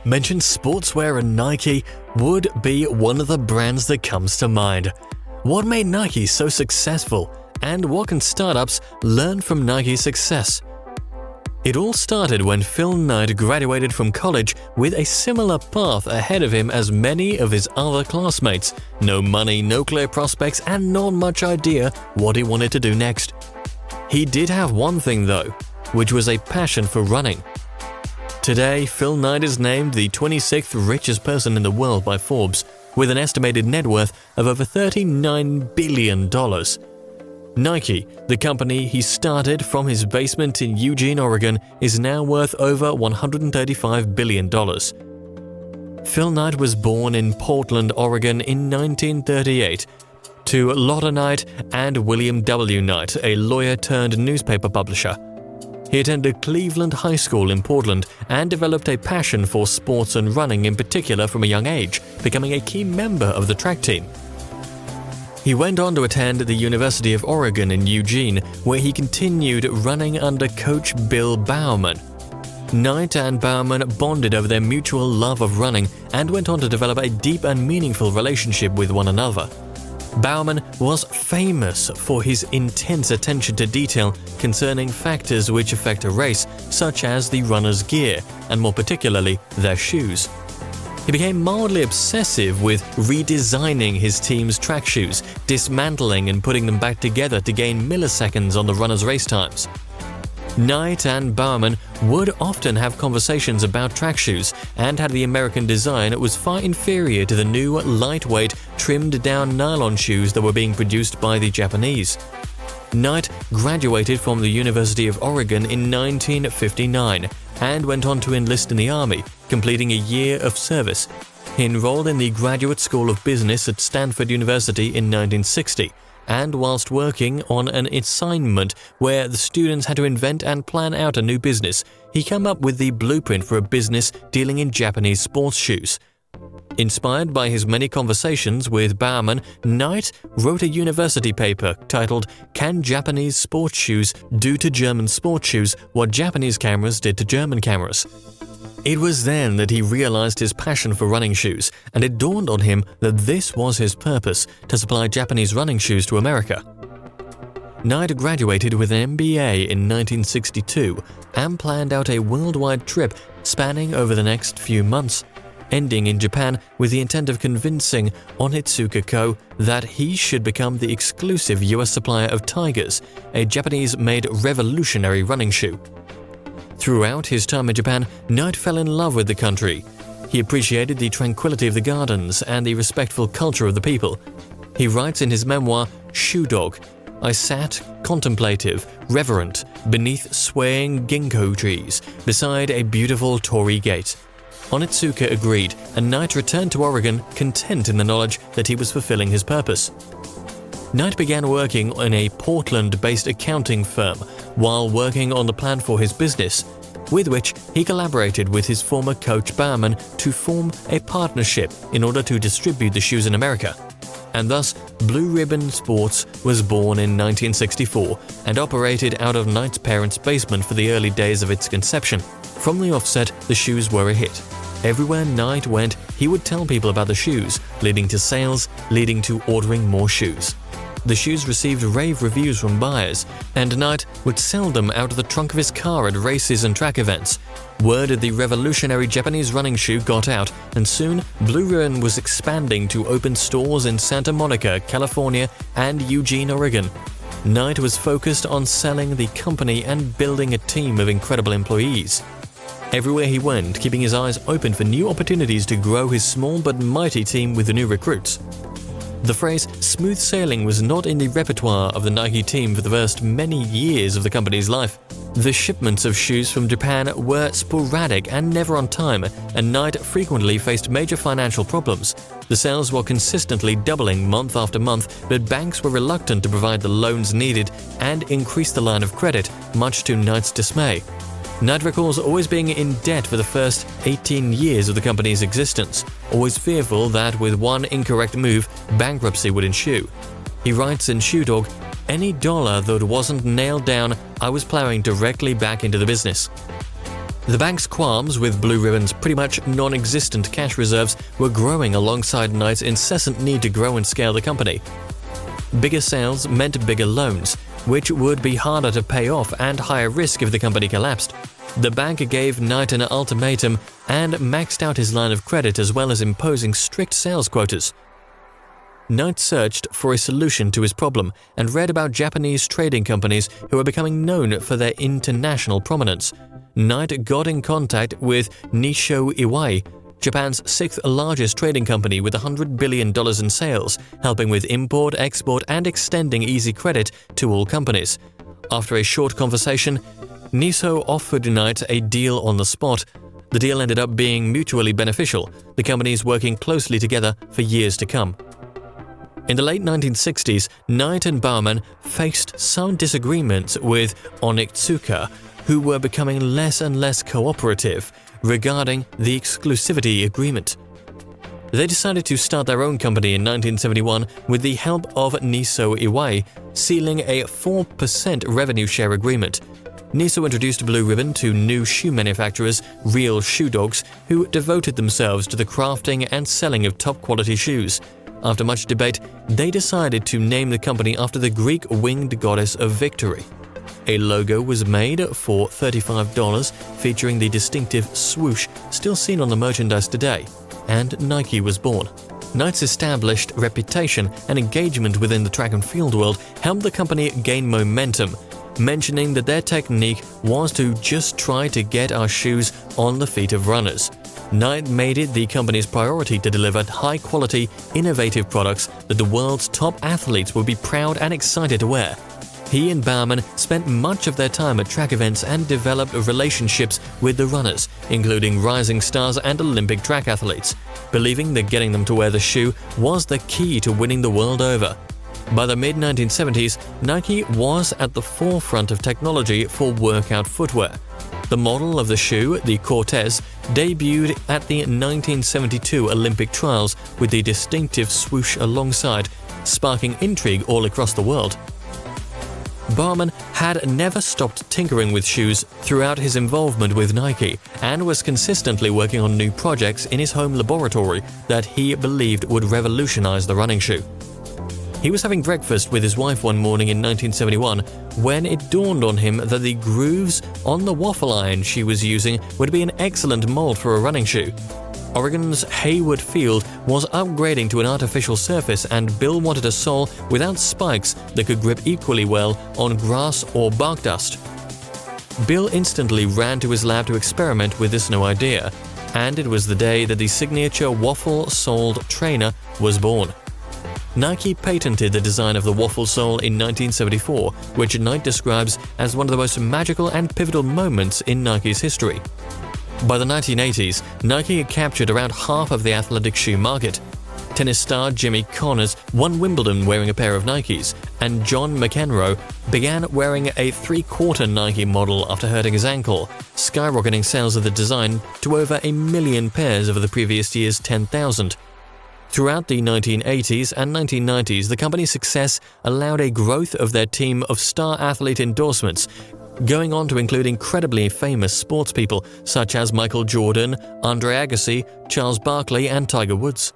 Mention sportswear and Nike would be one of the brands that comes to mind. What made Nike so successful, and what can startups learn from Nike's success? It all started when Phil Knight graduated from college with a similar path ahead of him as many of his other classmates. No money, no clear prospects, and not much idea what he wanted to do next. He did have one thing though, which was a passion for running. Today, Phil Knight is named the 26th richest person in the world by Forbes, with an estimated net worth of over $39 billion. Nike, the company he started from his basement in Eugene, Oregon, is now worth over $135 billion. Phil Knight was born in Portland, Oregon in 1938 to Lotta Knight and William W. Knight, a lawyer turned newspaper publisher. He attended Cleveland High School in Portland and developed a passion for sports and running in particular from a young age, becoming a key member of the track team. He went on to attend the University of Oregon in Eugene, where he continued running under coach Bill Bowerman. Knight and Bowerman bonded over their mutual love of running and went on to develop a deep and meaningful relationship with one another. Bowerman was famous for his intense attention to detail concerning factors which affect a race, such as the runner's gear, and more particularly, their shoes. He became mildly obsessive with redesigning his team's track shoes, dismantling and putting them back together to gain milliseconds on the runner's race times. Knight and Bowerman would often have conversations about track shoes and had the American design that was far inferior to the new, lightweight, trimmed-down nylon shoes that were being produced by the Japanese. Knight graduated from the University of Oregon in 1959 and went on to enlist in the Army, completing a year of service. He enrolled in the Graduate School of Business at Stanford University in 1960, and whilst working on an assignment where the students had to invent and plan out a new business, he came up with the blueprint for a business dealing in Japanese sports shoes. Inspired by his many conversations with Bowerman, Knight wrote a university paper titled "Can Japanese Sports Shoes Do to German Sports Shoes What Japanese Cameras Did to German Cameras?" It was then that he realized his passion for running shoes, and it dawned on him that this was his purpose, to supply Japanese running shoes to America. Knight graduated with an MBA in 1962 and planned out a worldwide trip spanning over the next few months, ending in Japan with the intent of convincing Onitsuka Co. that he should become the exclusive US supplier of Tigers, a Japanese-made revolutionary running shoe. Throughout his time in Japan, Knight fell in love with the country. He appreciated the tranquility of the gardens and the respectful culture of the people. He writes in his memoir, Shoe Dog, "I sat, contemplative, reverent, beneath swaying ginkgo trees, beside a beautiful torii gate." Onitsuka agreed, and Knight returned to Oregon content in the knowledge that he was fulfilling his purpose. Knight began working in a Portland-based accounting firm while working on the plan for his business, with which he collaborated with his former coach Bowerman to form a partnership in order to distribute the shoes in America. And thus, Blue Ribbon Sports was born in 1964 and operated out of Knight's parents' basement for the early days of its conception. From the offset, the shoes were a hit. Everywhere Knight went, he would tell people about the shoes, leading to sales, leading to ordering more shoes. The shoes received rave reviews from buyers, and Knight would sell them out of the trunk of his car at races and track events. Word of the revolutionary Japanese running shoe got out, and soon Blue Ribbon was expanding to open stores in Santa Monica, California, and Eugene, Oregon. Knight was focused on selling the company and building a team of incredible employees. Everywhere he went, keeping his eyes open for new opportunities to grow his small but mighty team with the new recruits. The phrase "smooth sailing" was not in the repertoire of the Nike team for the first many years of the company's life. The shipments of shoes from Japan were sporadic and never on time, and Knight frequently faced major financial problems. The sales were consistently doubling month after month, but banks were reluctant to provide the loans needed and increase the line of credit, much to Knight's dismay. Knight recalls always being in debt for the first 18 years of the company's existence, always fearful that with one incorrect move, bankruptcy would ensue. He writes in Shoe Dog, "Any dollar that wasn't nailed down, I was plowing directly back into the business." The bank's qualms with Blue Ribbon's pretty much non-existent cash reserves were growing alongside Knight's incessant need to grow and scale the company. Bigger sales meant bigger loans, which would be harder to pay off and higher risk if the company collapsed. The bank gave Knight an ultimatum and maxed out his line of credit as well as imposing strict sales quotas. Knight searched for a solution to his problem and read about Japanese trading companies who were becoming known for their international prominence. Knight got in contact with Nissho Iwai, Japan's sixth largest trading company with $100 billion in sales, helping with import, export, and extending easy credit to all companies. After a short conversation, Nissho offered Knight a deal on the spot. The deal ended up being mutually beneficial, the companies working closely together for years to come. In the late 1960s, Knight and Baumann faced some disagreements with Onitsuka, who were becoming less and less cooperative regarding the exclusivity agreement. They decided to start their own company in 1971 with the help of Nissho Iwai, sealing a 4% revenue share agreement. Nissho introduced Blue Ribbon to new shoe manufacturers, Real Shoe Dogs, who devoted themselves to the crafting and selling of top-quality shoes. After much debate, they decided to name the company after the Greek winged goddess of victory. A logo was made for $35 featuring the distinctive swoosh still seen on the merchandise today, and Nike was born. Knight's established reputation and engagement within the track and field world helped the company gain momentum, mentioning that their technique was to just try to get our shoes on the feet of runners. Knight made it the company's priority to deliver high-quality, innovative products that the world's top athletes would be proud and excited to wear. He and Baumann spent much of their time at track events and developed relationships with the runners, including rising stars and Olympic track athletes, believing that getting them to wear the shoe was the key to winning the world over. By the mid-1970s, Nike was at the forefront of technology for workout footwear. The model of the shoe, the Cortez, debuted at the 1972 Olympic trials with the distinctive swoosh alongside, sparking intrigue all across the world. Baumann had never stopped tinkering with shoes throughout his involvement with Nike and was consistently working on new projects in his home laboratory that he believed would revolutionize the running shoe. He was having breakfast with his wife one morning in 1971 when it dawned on him that the grooves on the waffle iron she was using would be an excellent mold for a running shoe. Oregon's Hayward Field was upgrading to an artificial surface, and Bill wanted a sole without spikes that could grip equally well on grass or bark dust. Bill instantly ran to his lab to experiment with this new idea, and it was the day that the signature waffle-soled trainer was born. Nike patented the design of the waffle sole in 1974, which Knight describes as one of the most magical and pivotal moments in Nike's history. By the 1980s, Nike had captured around half of the athletic shoe market. Tennis star Jimmy Connors won Wimbledon wearing a pair of Nikes, and John McEnroe began wearing a three-quarter Nike model after hurting his ankle, skyrocketing sales of the design to over 1 million pairs over the previous year's 10,000. Throughout the 1980s and 1990s, the company's success allowed a growth of their team of star athlete endorsements, going on to include incredibly famous sports people such as Michael Jordan, Andre Agassi, Charles Barkley, and Tiger Woods.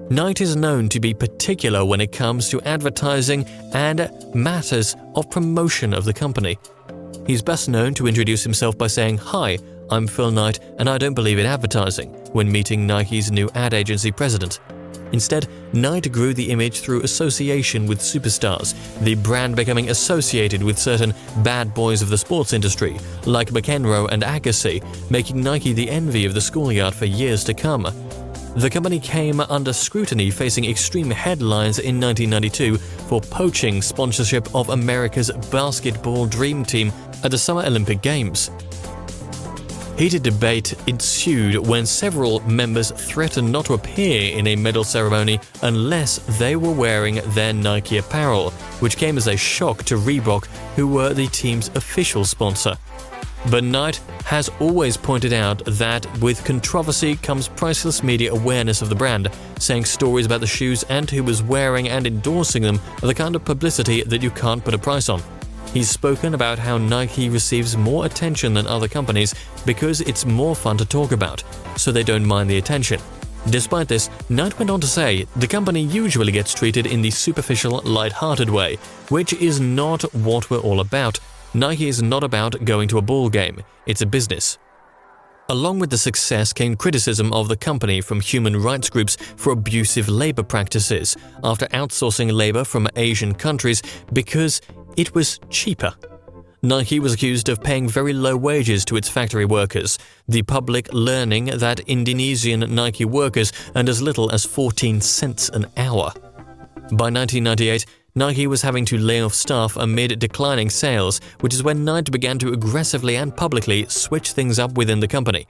Knight is known to be particular when it comes to advertising and matters of promotion of the company. He's best known to introduce himself by saying, "Hi, I'm Phil Knight and I don't believe in advertising," when meeting Nike's new ad agency president. Instead, Knight grew the image through association with superstars, the brand becoming associated with certain bad boys of the sports industry, like McEnroe and Agassi, making Nike the envy of the schoolyard for years to come. The company came under scrutiny, facing extreme headlines in 1992 for poaching sponsorship of America's basketball dream team at the Summer Olympic Games. Heated debate ensued when several members threatened not to appear in a medal ceremony unless they were wearing their Nike apparel, which came as a shock to Reebok, who were the team's official sponsor. But Knight has always pointed out that with controversy comes priceless media awareness of the brand, saying stories about the shoes and who was wearing and endorsing them are the kind of publicity that you can't put a price on. He's spoken about how Nike receives more attention than other companies because it's more fun to talk about, so they don't mind the attention. Despite this, Knight went on to say the company usually gets treated in the superficial, light-hearted way, which is not what we're all about. Nike is not about going to a ball game, it's a business. Along with the success came criticism of the company from human rights groups for abusive labor practices after outsourcing labor from Asian countries because it was cheaper. Nike was accused of paying very low wages to its factory workers, the public learning that Indonesian Nike workers earned as little as 14 cents an hour. By 1998, Nike was having to lay off staff amid declining sales, which is when Knight began to aggressively and publicly switch things up within the company.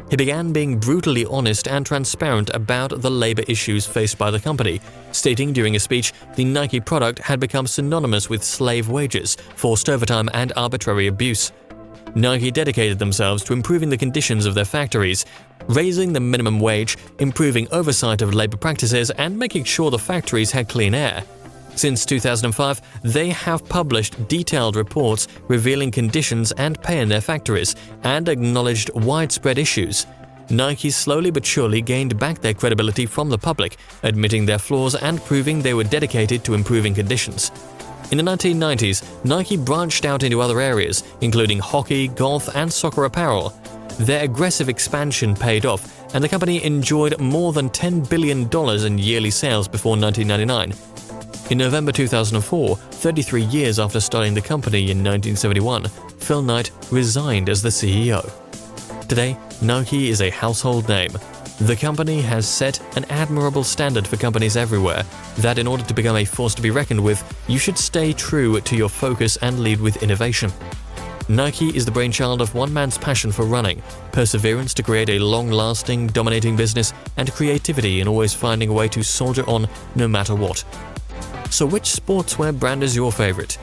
He began being brutally honest and transparent about the labor issues faced by the company, stating during a speech the Nike product had become synonymous with slave wages, forced overtime, and arbitrary abuse. Nike dedicated themselves to improving the conditions of their factories, raising the minimum wage, improving oversight of labor practices, and making sure the factories had clean air. Since 2005, they have published detailed reports revealing conditions and pay in their factories and acknowledged widespread issues. Nike slowly but surely gained back their credibility from the public, admitting their flaws and proving they were dedicated to improving conditions. In the 1990s, Nike branched out into other areas, including hockey, golf, and soccer apparel. Their aggressive expansion paid off, and the company enjoyed more than $10 billion in yearly sales before 1999. In November 2004, 33 years after starting the company in 1971, Phil Knight resigned as the CEO. Today, Nike is a household name. The company has set an admirable standard for companies everywhere that in order to become a force to be reckoned with, you should stay true to your focus and lead with innovation. Nike is the brainchild of one man's passion for running, perseverance to create a long-lasting, dominating business, and creativity in always finding a way to soldier on no matter what. So which sportswear brand is your favorite?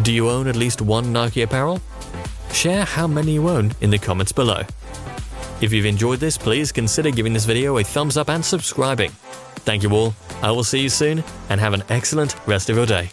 Do you own at least one Nike apparel? Share how many you own in the comments below. If you've enjoyed this, please consider giving this video a thumbs up and subscribing. Thank you all, I will see you soon, and have an excellent rest of your day.